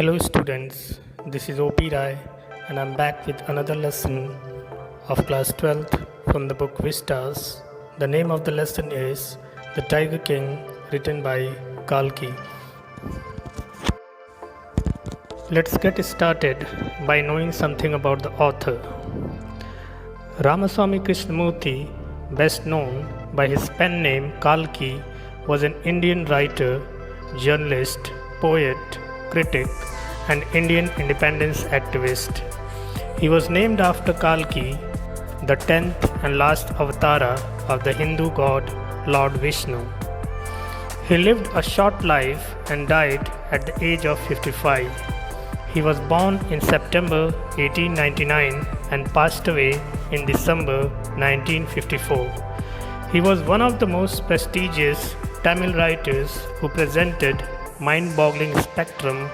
Hello students, this is OP Rai and I'm back with another lesson of class 12th from the book Vistas. The name of the lesson is The Tiger King, written by Kalki. Let's get started by knowing something about the author. Ramaswamy Krishnamurthy, best known by his pen name Kalki, was an Indian writer, journalist, poet, critic, and Indian independence activist. He was named after Kalki, the 10th and last avatara of the Hindu god Lord Vishnu. He lived a short life and died at the age of 55. He was born in September 1899 and passed away in December 1954. He was one of the most prestigious Tamil writers who presented mind-boggling spectrum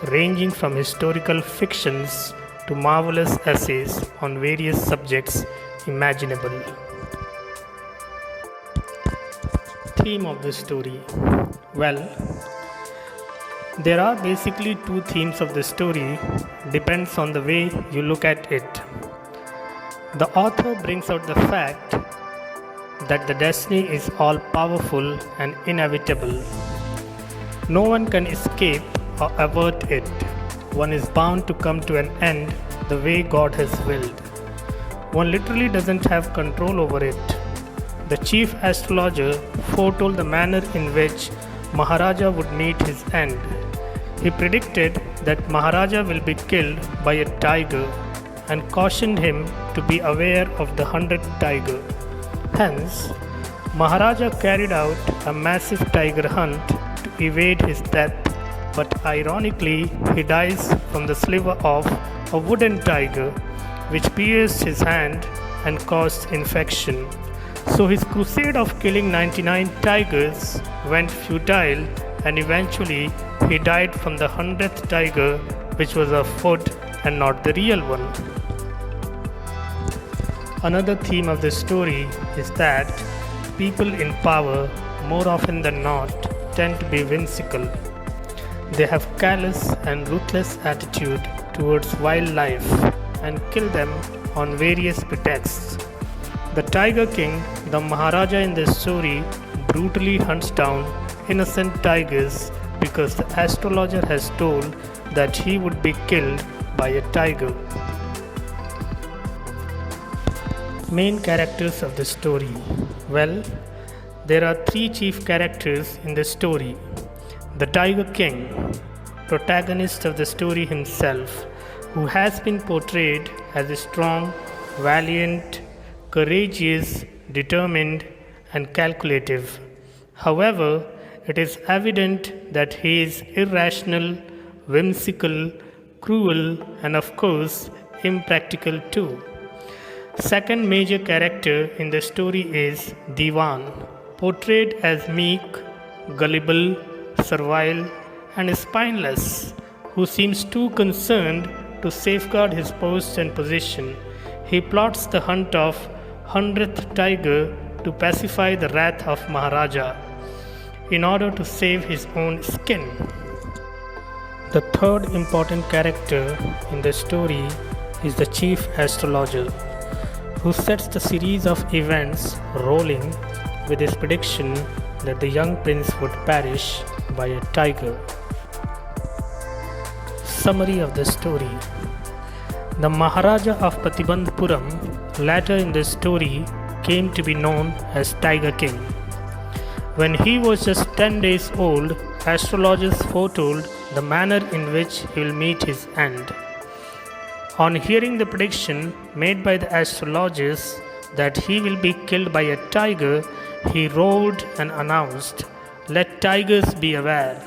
ranging from historical fictions to marvelous essays on various subjects imaginable. Theme of the story. Well, there are basically two themes of the story, depends on the way you look at it. The author brings out the fact that the destiny is all powerful and inevitable. No one can escape or avert it. One is bound to come to an end the way God has willed. One literally doesn't have control over it. The chief astrologer foretold the manner in which Maharaja would meet his end. He predicted that Maharaja will be killed by a tiger and cautioned him to be aware of the 100th tiger. Hence, Maharaja carried out a massive tiger hunt to evade his death, but ironically, he dies from the sliver of a wooden tiger which pierced his hand and caused infection. So his crusade of killing 99 tigers went futile and eventually he died from the 100th tiger, which was a foot and not the real one. Another theme of the story is that people in power, more often than not, tend to be whimsical. They have callous and ruthless attitude towards wildlife and kill them on various pretexts. The Tiger King, the Maharaja in this story, brutally hunts down innocent tigers because the astrologer has told that he would be killed by a tiger. Main characters of the story. Well, there are three chief characters in the story. The Tiger King, protagonist of the story himself, who has been portrayed as a strong, valiant, courageous, determined, and calculative. However, it is evident that he is irrational, whimsical, cruel, and of course, impractical too. Second major character in the story is Diwan, portrayed as meek, gullible, servile, and spineless, who seems too concerned to safeguard his post and position. He plots the hunt of 100th tiger to pacify the wrath of Maharaja in order to save his own skin. The third important character in the story is the chief astrologer, who sets the series of events rolling with his prediction that the young prince would perish by a tiger. Summary of the story. The Maharaja of Patibandhpuram, later in the story, came to be known as Tiger King. When he was just 10 days old, astrologers foretold the manner in which he will meet his end. On hearing the prediction made by the astrologers that he will be killed by a tiger, he roared and announced, "Let tigers be aware."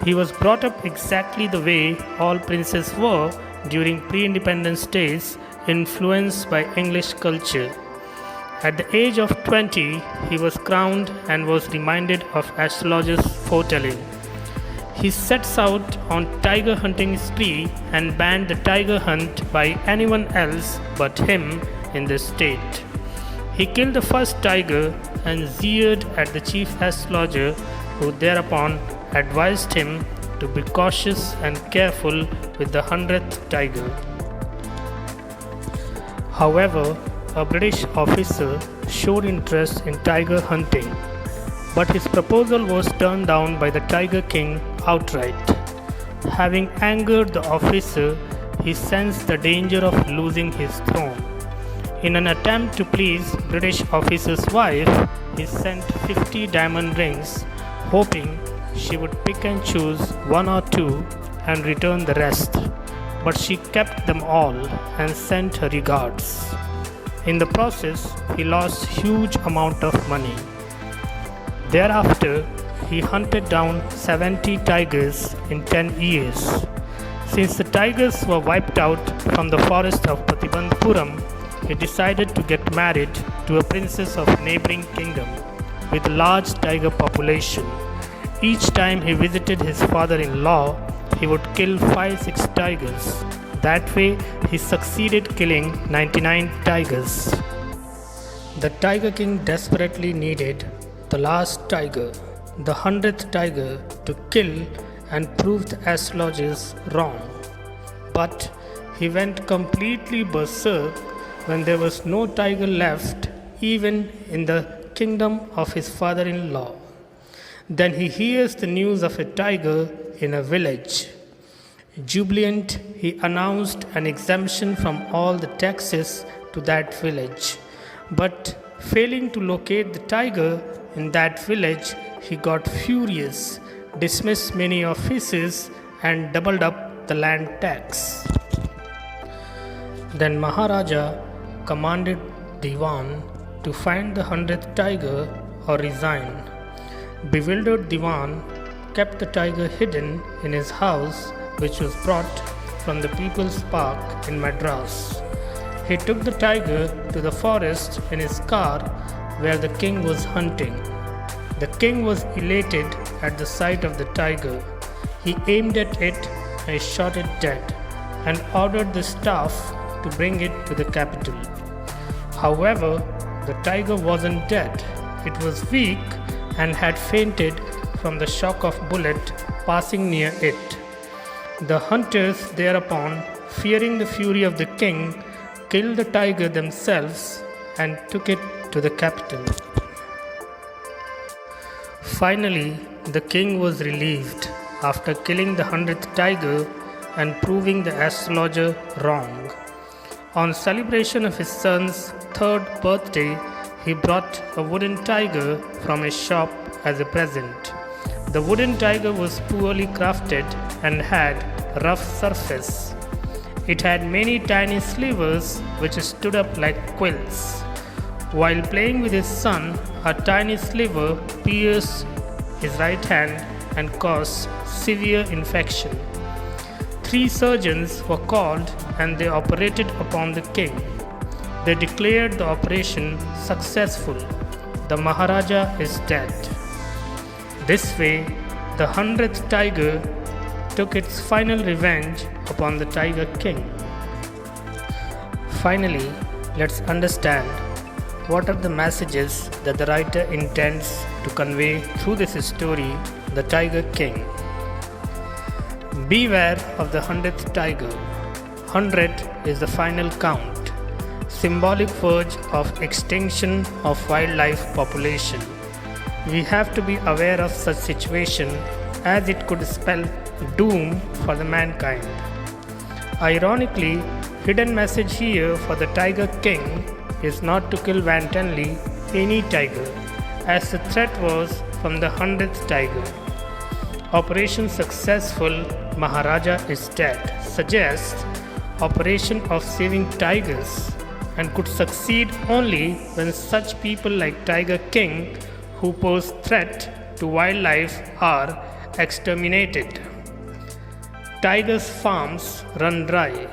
He was brought up exactly the way all princes were during pre-independence days, influenced by English culture. At the age of 20, he was crowned and was reminded of astrologers' foretelling. He sets out on tiger hunting spree and banned the tiger hunt by anyone else but him in the state. He killed the first tiger and jeered at the chief astrologer, who thereupon advised him to be cautious and careful with the 100th tiger. However, a British officer showed interest in tiger hunting, but his proposal was turned down by the Tiger King outright. Having angered the officer, he sensed the danger of losing his throne. In an attempt to please British officer's wife, he sent 50 diamond rings, hoping she would pick and choose one or two and return the rest. But she kept them all and sent her regards. In the process, he lost huge amount of money. Thereafter, he hunted down 70 tigers in 10 years. Since the tigers were wiped out from the forest of Patibandhuram, he decided to get married to a princess of neighboring kingdom with a large tiger population. Each time he visited his father-in-law, he would kill 5-6 tigers. That way, he succeeded killing 99 tigers. The Tiger King desperately needed the last tiger, the 100th tiger, to kill and prove the astrologers wrong. But he went completely berserk when there was no tiger left even in the kingdom of his father-in-law. Then he hears the news of a tiger in a village. Jubilant, he announced an exemption from all the taxes to that village. But failing to locate the tiger in that village, he got furious, dismissed many offices, and doubled up the land tax. Then Maharaja commanded Diwan to find the 100th tiger or resign. Bewildered Diwan kept the tiger hidden in his house, which was brought from the People's Park in Madras. He took the tiger to the forest in his car where the king was hunting. The king was elated at the sight of the tiger. He aimed at it and shot it dead and ordered the staff to bring it to the capital. However, the tiger wasn't dead. It was weak and had fainted from the shock of bullet passing near it. The hunters thereupon, fearing the fury of the king, killed the tiger themselves and took it to the capital. Finally, the king was relieved after killing the 100th tiger and proving the astrologer wrong. On celebration of his son's 3rd birthday, he brought a wooden tiger from his shop as a present. The wooden tiger was poorly crafted and had a rough surface. It had many tiny slivers which stood up like quills. While playing with his son, a tiny sliver pierced his right hand and caused severe infection. 3 surgeons were called and they operated upon the king. They declared the operation successful. The Maharaja is dead. This way, the 100th tiger took its final revenge upon the Tiger King. Finally, let's understand what are the messages that the writer intends to convey through this story, The Tiger King. Beware of the 100th tiger. 100 is the final count, symbolic verge of extinction of wildlife population. We have to be aware of such situation as it could spell doom for the mankind. Ironically, hidden message here for the Tiger King is not to kill wantonly any tiger, as the threat was from the 100th tiger. Operation successful, Maharaja is dead suggests operation of saving tigers and could succeed only when such people like Tiger King who pose threat to wildlife are exterminated. Tigers' farms run dry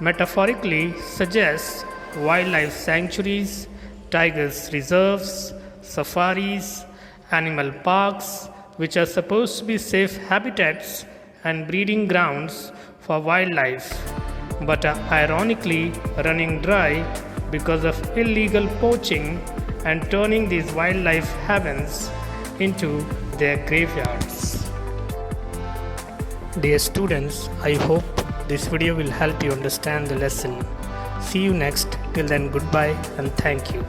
metaphorically suggests wildlife sanctuaries, tigers' reserves, safaris, animal parks, which are supposed to be safe habitats and breeding grounds for wildlife, but are ironically running dry because of illegal poaching and turning these wildlife havens into their graveyards. Dear students, I hope this video will help you understand the lesson. See you next. Till then, goodbye and thank you.